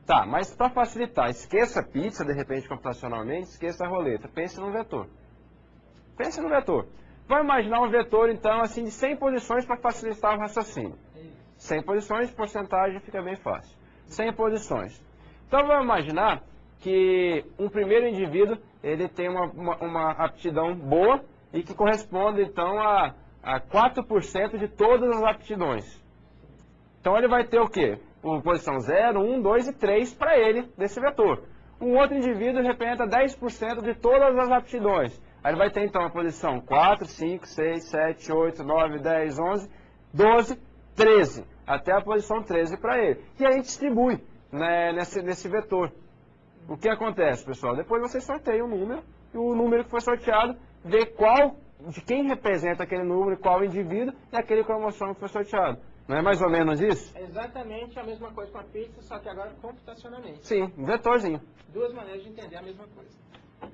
Tá, mas para facilitar, esqueça a pizza, de repente, computacionalmente, esqueça a roleta. Pense num vetor. Pense no vetor. Vamos imaginar um vetor, então, assim, de 100 posições para facilitar o raciocínio. 100 posições, porcentagem fica bem fácil. 100 posições. Então, vamos imaginar que um primeiro indivíduo, ele tem uma aptidão boa e que corresponde, então, a 4% de todas as aptidões. Então, ele vai ter o quê? Posição 0, 1, 2 e 3 para ele, desse vetor. Um outro indivíduo representa 10% de todas as aptidões. Aí ele vai ter, então, a posição 4, 5, 6, 7, 8, 9, 10, 11, 12, 13. Até a posição 13 para ele. E aí distribui, né, nesse vetor. O que acontece, pessoal? Depois você sorteia um número, e o número que foi sorteado, vê de quem representa aquele número, qual indivíduo, e aquele cromossomo que foi sorteado. Não é mais ou menos isso? É exatamente a mesma coisa com a pizza, só que agora computacionalmente. Sim, um vetorzinho. Duas maneiras de entender a mesma coisa.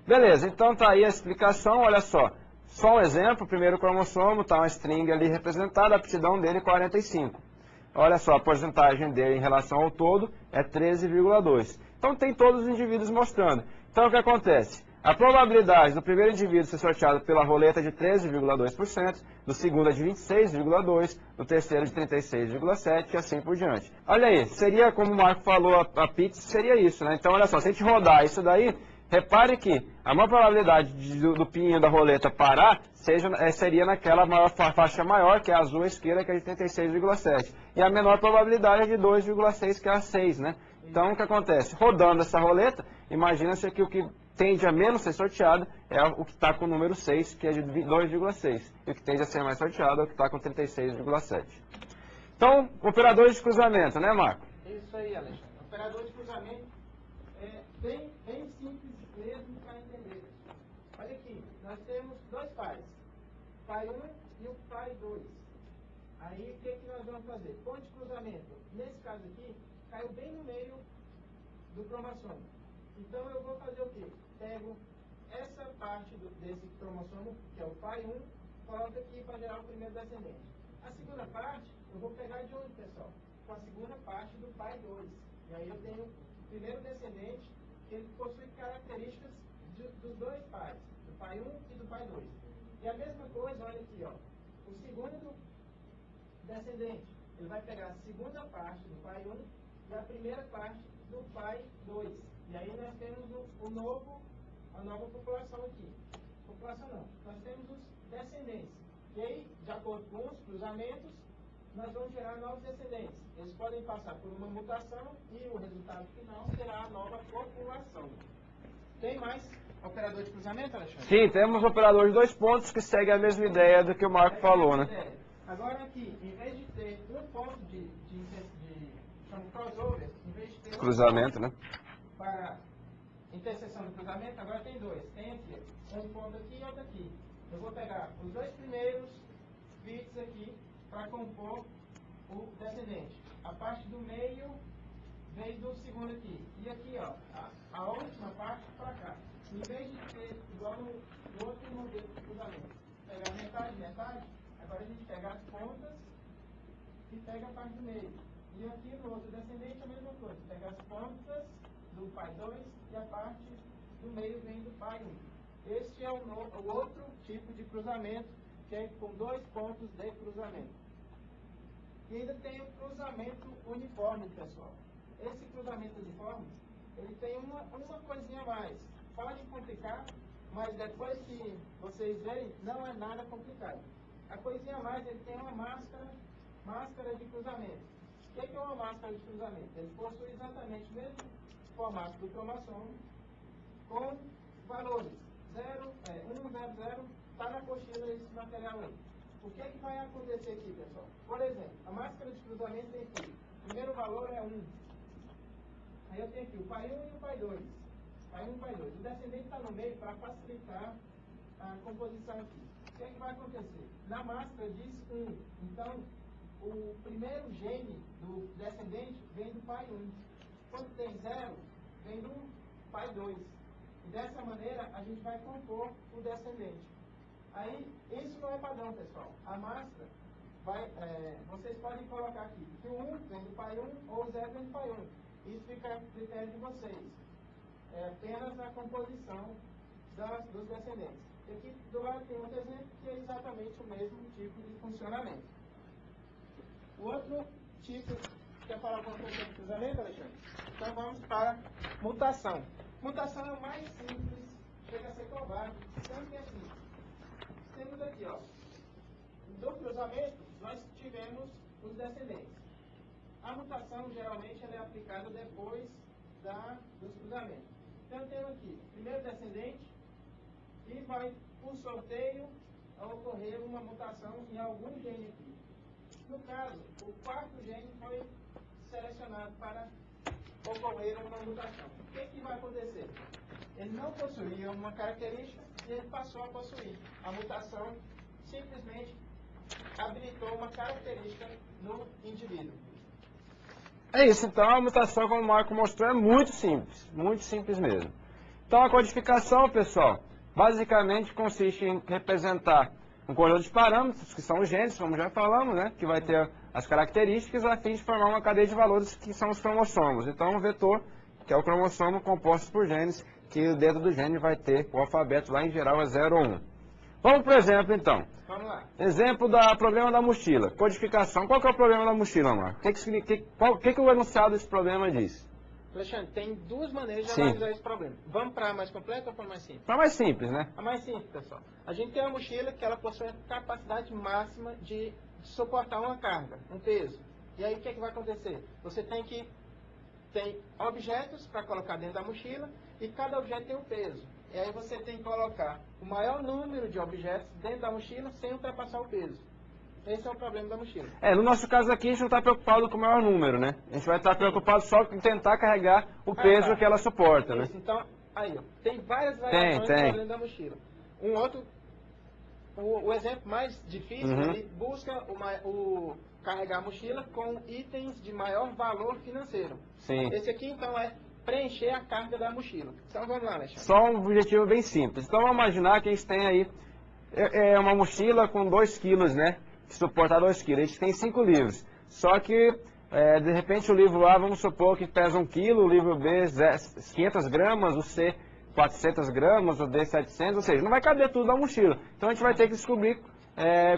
Beleza, então tá aí a explicação, olha só. Só um exemplo, o primeiro cromossomo, tá uma string ali representada, a aptidão dele 45. Olha só, a porcentagem dele em relação ao todo é 13,2. Então tem todos os indivíduos mostrando. Então o que acontece? A probabilidade do primeiro indivíduo ser sorteado pela roleta é de 13,2%, do segundo é de 26,2%, do terceiro de 36,7% e assim por diante. Olha aí, seria, como o Marco falou, a pizza seria isso, né? Então olha só, se a gente rodar isso daí, repare que a maior probabilidade do pininho da roleta parar seria naquela faixa maior, que é a azul à esquerda, que é de 36,7. E a menor probabilidade é de 2,6, que é a 6, né? Então, o que acontece? Rodando essa roleta, imagina-se que o que tende a menos ser sorteado é o que está com o número 6, que é de 2,6. E o que tende a ser mais sorteado é o que está com 36,7. Então, operadores de cruzamento, né, Marco? Isso aí, Alexandre. Operador de cruzamento é bem simples mesmo para entender. Olha aqui, nós temos dois pais. Pai 1 e o pai 2. Aí, o que nós vamos fazer? Ponto de cruzamento. Nesse caso aqui, caiu bem no meio do cromossomo. Então, eu vou fazer o quê? Pego essa parte desse cromossomo, que é o pai 1, coloco aqui para gerar o primeiro descendente. A segunda parte, eu vou pegar de onde, pessoal? Com a segunda parte do pai 2. E aí eu tenho o primeiro descendente, que ele possui características dos dois pais, do pai 1 e do pai 2. E a mesma coisa, olha aqui, ó, o segundo descendente, ele vai pegar a segunda parte do pai 1 e a primeira parte do pai 2. E aí nós temos a nova população aqui. População não, nós temos os descendentes. E aí, de acordo com os cruzamentos, nós vamos gerar novos descendentes. Eles podem passar por uma mutação e o resultado final será a nova população. Tem mais operador de cruzamento, Alexandre? Sim, temos operador de 2 pontos que segue a mesma ideia do que o Marco falou, né? Agora aqui, em vez de ter um ponto chama crossover, em vez de ter Cruzamento, um ponto né? para interseção do cruzamento, agora tem dois. Tem aqui um ponto aqui e outro aqui. Eu vou pegar os dois primeiros bits aqui para compor o descendente. A parte do meio vem do segundo aqui. E aqui, ó, a última parte para cá. Em vez de ter igual no outro modelo de cruzamento, pegar metade, metade, agora a gente pega as pontas e pega a parte do meio. E aqui no outro descendente a mesma coisa. Pega as pontas do pai 2 e a parte do meio vem do pai 1. Este é o outro tipo de cruzamento, que é com 2 pontos de cruzamento. E ainda tem o cruzamento uniforme, pessoal. Esse cruzamento uniforme, ele tem uma coisinha a mais. Pode complicar, mas depois que vocês verem, não é nada complicado. A coisinha a mais, ele tem uma máscara de cruzamento. O que é uma máscara de cruzamento? Ele possui exatamente o mesmo formato do cromossomo, com valores 0, 1, 0, 0, está na apostila esse material aí. O que vai acontecer aqui, pessoal? Por exemplo, a máscara de cruzamento tem aqui. O primeiro valor é 1. Aí eu tenho aqui o pai 1 e o pai 2. Pai 1 e pai 2. O descendente está no meio para facilitar a composição aqui. O que vai acontecer? Na máscara diz 1. Então, o primeiro gene do descendente vem do pai 1. Quando tem 0, vem do pai 2. E dessa maneira, a gente vai compor o descendente. Aí, isso não é padrão, pessoal. A máscara, vocês podem colocar aqui que o 1 vem do pai 1 ou o 0 vem do pai 1. Isso fica a critério de vocês. É apenas a composição dos descendentes. E aqui do lado tem outro exemplo que é exatamente o mesmo tipo de funcionamento. O outro tipo, quer falar alguma coisa sobre cruzamento, Alexandre? Então vamos para mutação. Mutação é o mais simples, chega a ser covarde, sempre é simples. Temos aqui, ó, do cruzamento, nós tivemos os descendentes. A mutação, geralmente, ela é aplicada depois dos cruzamentos. Então, temos aqui, primeiro descendente, e vai, por sorteio, ocorrer uma mutação em algum gene aqui. No caso, o quarto gene foi selecionado para ocorrer uma mutação. O que vai acontecer? Ele não possuía uma característica e ele passou a possuir. A mutação simplesmente habilitou uma característica no indivíduo. É isso, então a mutação, como o Marco mostrou, é muito simples mesmo. Então a codificação, pessoal, basicamente consiste em representar um conjunto de parâmetros, que são os genes, como já falamos, né, que vai ter as características a fim de formar uma cadeia de valores que são os cromossomos. Então um vetor, que é o cromossomo composto por genes, que dentro do gene vai ter o alfabeto lá em geral é 0 ou 1. Vamos para o exemplo, então. Vamos lá. Exemplo do problema da mochila. Codificação. Qual que é o problema da mochila, Marco? O que o enunciado desse problema diz? Alexandre, tem duas maneiras de analisar esse problema. Vamos para a mais completa ou para a mais simples? Para a mais simples, né? A mais simples, pessoal. A gente tem uma mochila que ela possui a capacidade máxima de suportar uma carga, um peso. E aí o que vai acontecer? Você tem objetos para colocar dentro da mochila e cada objeto tem um peso. E aí você tem que colocar o maior número de objetos dentro da mochila sem ultrapassar o peso. Esse é o problema da mochila. No nosso caso aqui, a gente não está preocupado com o maior número, né? A gente vai estar preocupado só em tentar carregar o peso que ela suporta, né? Então, aí, ó, tem várias variações do problema da mochila. O exemplo mais difícil, ele busca carregar a mochila com itens de maior valor financeiro. Sim. Esse aqui, então, é preencher a carga da mochila. Então, vamos lá, Alexandre. Só um objetivo bem simples. Então, vamos imaginar que a gente tem aí uma mochila com 2 quilos, né? Que suporta 2 quilos. A gente tem 5 livros. Só que, de repente, o livro A, vamos supor que pesa 1 quilo, o livro B, 500 gramas, o C, 400 gramas, o D, 700, ou seja, não vai caber tudo na mochila. Então, a gente vai ter que descobrir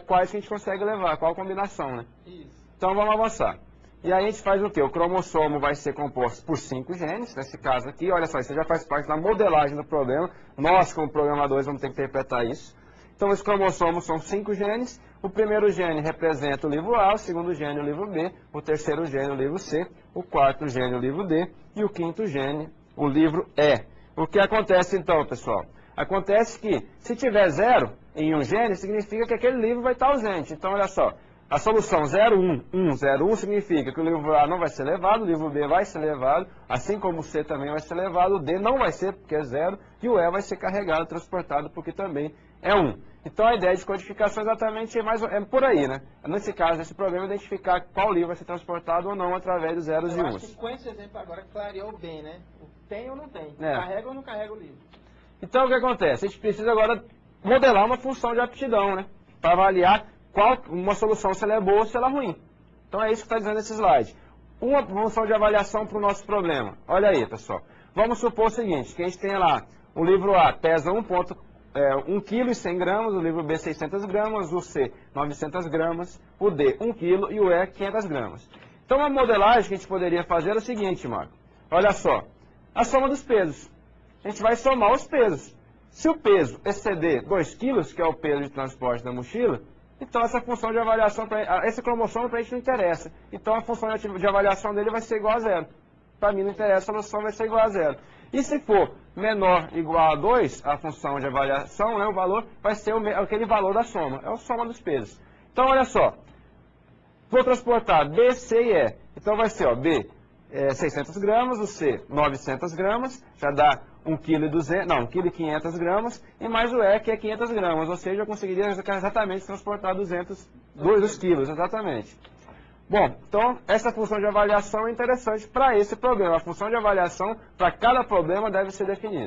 quais que a gente consegue levar, qual a combinação, né? Isso. Então, vamos avançar. E aí a gente faz o quê? O cromossomo vai ser composto por 5 genes, nesse caso aqui, olha só, isso já faz parte da modelagem do problema. Nós, como programadores, vamos ter que interpretar isso. Então, os cromossomos são 5 genes. O primeiro gene representa o livro A, o segundo gene o livro B, o terceiro gene o livro C, o quarto gene o livro D e o quinto gene o livro E. O que acontece então, pessoal? Acontece que, se tiver 0 em um gene, significa que aquele livro vai estar ausente. Então, olha só. A solução 0, 1, 1, 0, 1 significa que o livro A não vai ser levado, o livro B vai ser levado, assim como o C também vai ser levado, o D não vai ser porque é 0, e o E vai ser carregado, transportado, porque também é 1. Então a ideia de codificação exatamente é por aí, né? Nesse caso, esse problema é identificar qual livro vai ser transportado ou não através dos zeros e Eu uns. acho que com esse exemplo agora clareou bem, né? Tem ou não tem, carrega ou não carrega o livro. Então o que acontece? A gente precisa agora modelar uma função de aptidão, né? Para avaliar uma solução, se ela é boa ou se ela é ruim. Então é isso que está dizendo esse slide. Uma função de avaliação para o nosso problema. Olha aí, pessoal. Vamos supor o seguinte, que a gente tem lá, o livro A pesa 1 kg e 100 gramas, o livro B 600 gramas, o C 900 gramas, o D 1 kg e o E 500 gramas. Então a modelagem que a gente poderia fazer é o seguinte, Marco. Olha só, a soma dos pesos. A gente vai somar os pesos. Se o peso exceder 2 kg, que é o peso de transporte da mochila, então essa função de avaliação, esse cromossomo para a gente não interessa. Então a função de avaliação dele vai ser igual a 0. Para mim não interessa, a solução vai ser igual a 0. E se for menor ou igual a 2, a função de avaliação, né, o valor, vai ser aquele valor da soma. É a soma dos pesos. Então olha só, vou transportar B, C e E. Então vai ser, ó, B 600 gramas, o C 900 gramas, já dá 1 kg e 500 gramas, e mais o E, que é 500 gramas, ou seja, eu conseguiria exatamente transportar 2 quilos, exatamente. Bom, então, essa função de avaliação é interessante para esse problema. A função de avaliação para cada problema deve ser definida.